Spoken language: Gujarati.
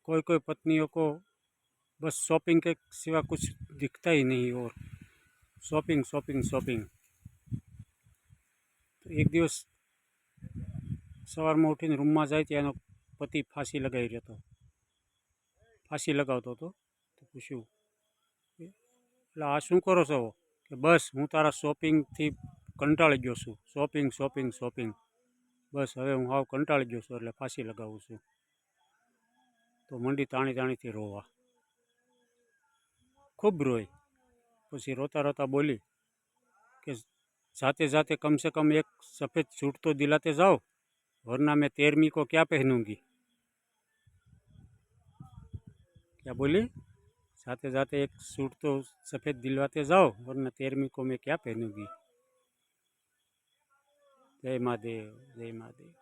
कोई कोई पत्नियों को बस शॉपिंग के सिवा कुछ दिखता ही नहीं और शॉपिंग शॉपिंग शॉपिंग। तो एक दिवस સવારમાં ઉઠીને રૂમમાં જાય ત્યાં એનો પતિ ફાંસી લગાવી રહ્યો હતો, ફાંસી લગાવતો હતો. તો પૂછ્યું, એટલે આ શું કરો છો? કે બસ હું તારા શોપિંગથી કંટાળી ગયો છું, શોપિંગ શોપિંગ શોપિંગ, બસ હવે હું હાવ કંટાળી ગયો છું એટલે ફાંસી લગાવું છું. તો મંડી તાણી તાણીથી રોવા, ખૂબ રોઈ. પછી રોતા રોતા બોલી કે जाते जाते कम से कम एक सफ़ेद सूट तो दिलाते जाओ, वरना मैं 13वीं को क्या पहनूंगी। क्या बोली? जाते जाते एक सूट तो सफ़ेद दिलवाते जाओ, वरना 13वीं को मैं क्या पहनूंगी। जय महादेव, जय महादेव।